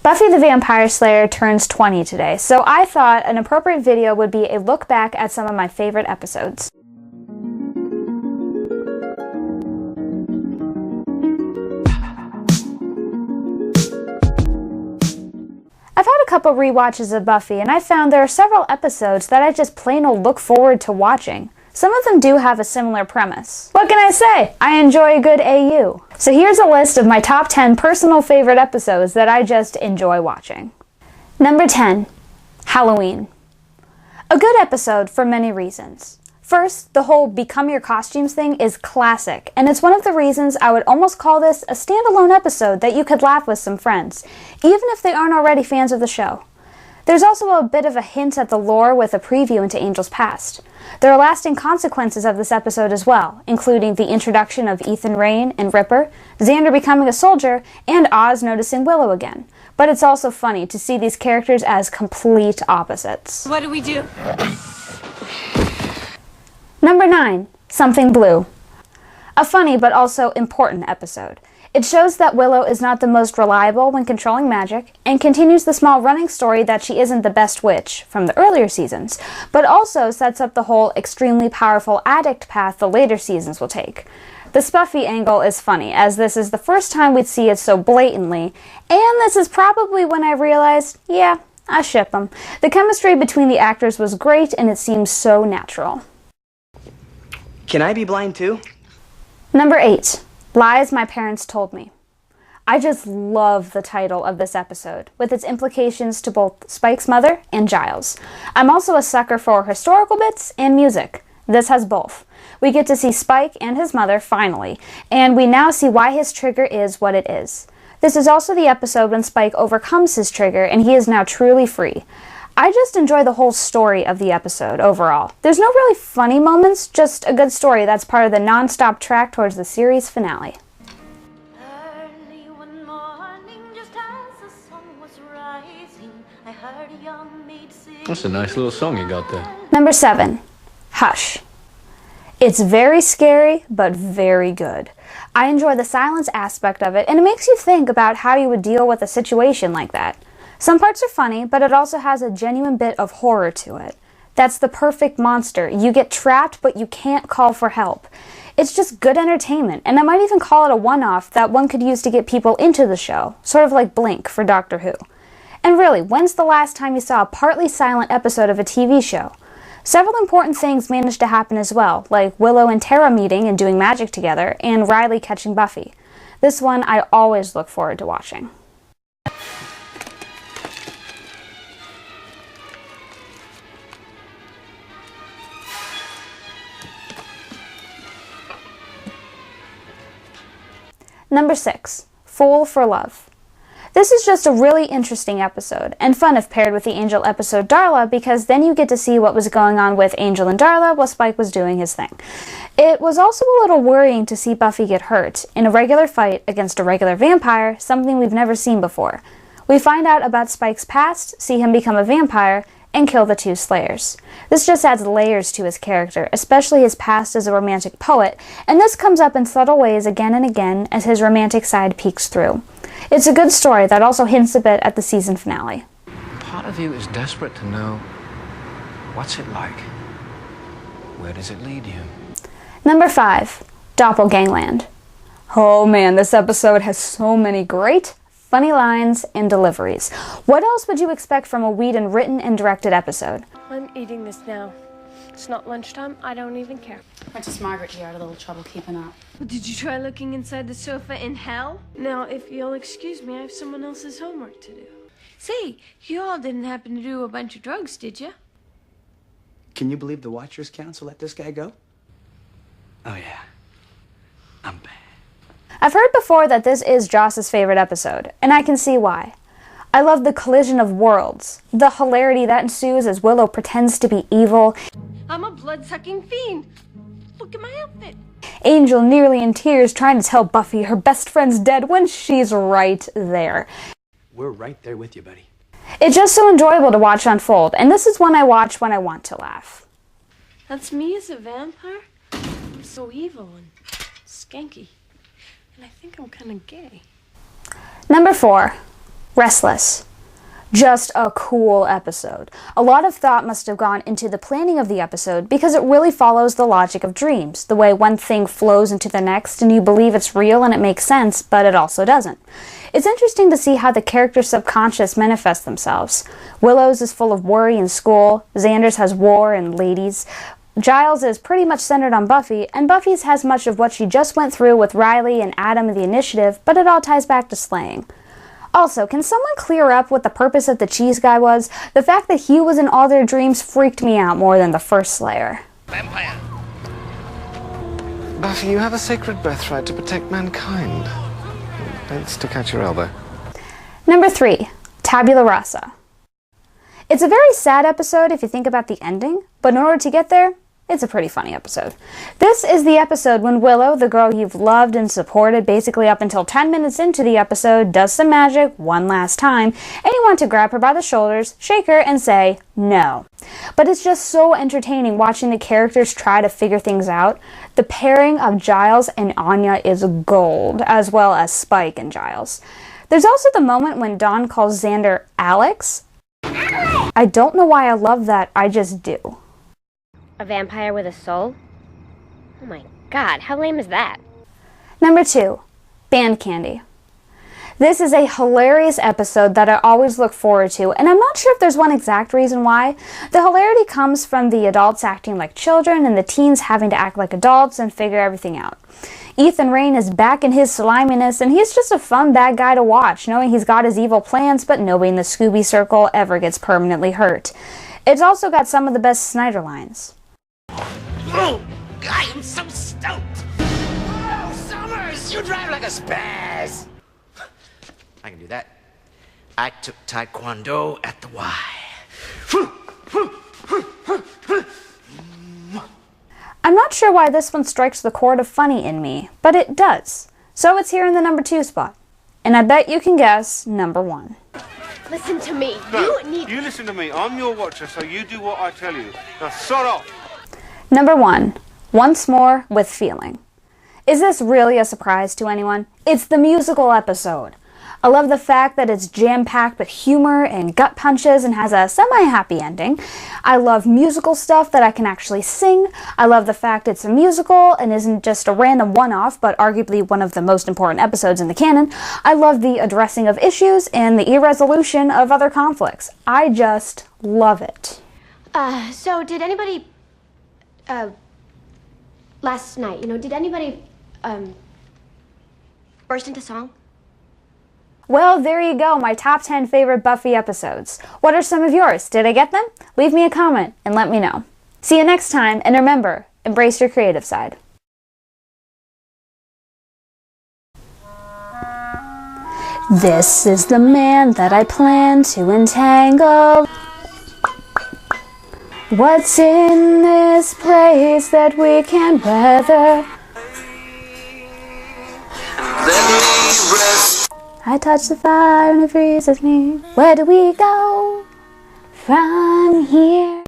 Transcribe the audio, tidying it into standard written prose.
Buffy the Vampire Slayer turns 20 today, so I thought an appropriate video would be a look back at some of my favorite episodes. I've had a couple rewatches of Buffy, and I found there are several episodes that I just plain old look forward to watching. Some of them do have a similar premise. What can I say? I enjoy a good AU. So here's a list of my top 10 personal favorite episodes that I just enjoy watching. Number 10, Halloween. A good episode for many reasons. First, the whole become your costumes thing is classic, and it's one of the reasons I would almost call this a standalone episode that you could laugh with some friends, even if they aren't already fans of the show. There's also a bit of a hint at the lore with a preview into Angel's past. There are lasting consequences of this episode as well, including the introduction of Ethan Rayne and Ripper, Xander becoming a soldier, and Oz noticing Willow again. But it's also funny to see these characters as complete opposites. What do we do? Number 9, Something Blue. A funny but also important episode. It shows that Willow is not the most reliable when controlling magic, and continues the small running story that she isn't the best witch from the earlier seasons, but also sets up the whole extremely powerful addict path the later seasons will take. The Spuffy angle is funny, as this is the first time we'd see it so blatantly, and this is probably when I realized, yeah, I ship them. The chemistry between the actors was great, and it seems so natural. Can I be blind too? Number 8, Lies My Parents Told Me. I just love the title of this episode, with its implications to both Spike's mother and Giles. I'm also a sucker for historical bits and music. This has both. We get to see Spike and his mother finally, and we now see why his trigger is what it is. This is also the episode when Spike overcomes his trigger and he is now truly free. I just enjoy the whole story of the episode overall. There's no really funny moments, just a good story that's part of the non-stop track towards the series finale. Early one morning, just as the sun was rising, I heard a young maid sing. That's a nice little song you got there. Number 7, Hush. It's very scary, but very good. I enjoy the silence aspect of it, and it makes you think about how you would deal with a situation like that. Some parts are funny, but it also has a genuine bit of horror to it. That's the perfect monster. You get trapped, but you can't call for help. It's just good entertainment, and I might even call it a one-off that one could use to get people into the show, sort of like Blink for Doctor Who. And really, when's the last time you saw a partly silent episode of a TV show? Several important things managed to happen as well, like Willow and Tara meeting and doing magic together, and Riley catching Buffy. This one I always look forward to watching. Number 6, Fool for Love. This is just a really interesting episode, and fun if paired with the Angel episode Darla, because then you get to see what was going on with Angel and Darla while Spike was doing his thing. It was also a little worrying to see Buffy get hurt in a regular fight against a regular vampire, something we've never seen before. We find out about Spike's past, see him become a vampire, and kill the two Slayers. This just adds layers to his character, especially his past as a romantic poet, and this comes up in subtle ways again and again as his romantic side peeks through. It's a good story that also hints a bit at the season finale. Part of you is desperate to know, what's it like? Where does it lead you? Number 5, Doppelgangland. Oh man, this episode has so many great, funny lines and deliveries. What else would you expect from a Whedon written and directed episode? I'm eating this now. It's not lunchtime. I don't even care. Princess Margaret here had a little trouble keeping up. Did you try looking inside the sofa in hell? Now, if you'll excuse me, I have someone else's homework to do. Say, you all didn't happen to do a bunch of drugs, did you? Can you believe the Watchers Council let this guy go? Oh yeah, I'm bad. I've heard before that this is Joss's favorite episode, and I can see why. I love the collision of worlds, the hilarity that ensues as Willow pretends to be evil, I'm a blood-sucking fiend. Look at my outfit. Angel nearly in tears trying to tell Buffy her best friend's dead when she's right there. We're right there with you, buddy. It's just so enjoyable to watch unfold, and this is one I watch when I want to laugh. That's me as a vampire? I'm so evil and skanky. And I think I'm kind of gay. Number 4, Restless. Just a cool episode. A lot of thought must have gone into the planning of the episode because it really follows the logic of dreams, the way one thing flows into the next and you believe it's real and it makes sense, but it also doesn't. It's interesting to see how the character's subconscious manifests themselves. Willow's is full of worry in school, Xander's has war and ladies, Giles is pretty much centered on Buffy, and Buffy's has much of what she just went through with Riley and Adam and the Initiative, but it all ties back to slaying. Also, can someone clear up what the purpose of the cheese guy was? The fact that he was in all their dreams freaked me out more than the first Slayer. Vampire! Buffy, you have a sacred birthright to protect mankind. Don't stick out your elbow. Number 3. Tabula Rasa. It's a very sad episode if you think about the ending, but in order to get there, it's a pretty funny episode. This is the episode when Willow, the girl you've loved and supported basically up until 10 minutes into the episode, does some magic one last time, and you want to grab her by the shoulders, shake her, and say, no. But it's just so entertaining watching the characters try to figure things out. The pairing of Giles and Anya is gold, as well as Spike and Giles. There's also the moment when Dawn calls Xander Alex. I don't know why I love that, I just do. A vampire with a soul? Oh my god, how lame is that? Number 2. Band Candy. This is a hilarious episode that I always look forward to, and I'm not sure if there's one exact reason why. The hilarity comes from the adults acting like children and the teens having to act like adults and figure everything out. Ethan Rayne is back in his sliminess, and he's just a fun bad guy to watch, knowing he's got his evil plans, but nobody in the Scooby Circle ever gets permanently hurt. It's also got some of the best Snyder lines. Oh, I am so stoked! Oh, Summers, you drive like a spaz! I can do that. I took Taekwondo at the Y. I'm not sure why this one strikes the chord of funny in me, but it does. So it's here in the number 2 spot. And I bet you can guess number 1. Listen to me. No, you listen to me. I'm your watcher, so you do what I tell you. Now, sod off. Number 1. Once More with Feeling. Is this really a surprise to anyone? It's the musical episode. I love the fact that it's jam-packed with humor and gut punches and has a semi-happy ending. I love musical stuff that I can actually sing. I love the fact it's a musical and isn't just a random one-off, but arguably one of the most important episodes in the canon. I love the addressing of issues and the irresolution of other conflicts. I just love it. So did anybody, last night, did anybody, burst into song? Well, there you go, my top 10 favorite Buffy episodes. What are some of yours? Did I get them? Leave me a comment and let me know. See you next time, and remember, embrace your creative side. This is the man that I plan to entangle. What's in this place that we can weather? I touch the fire and it freezes me. Where do we go from here?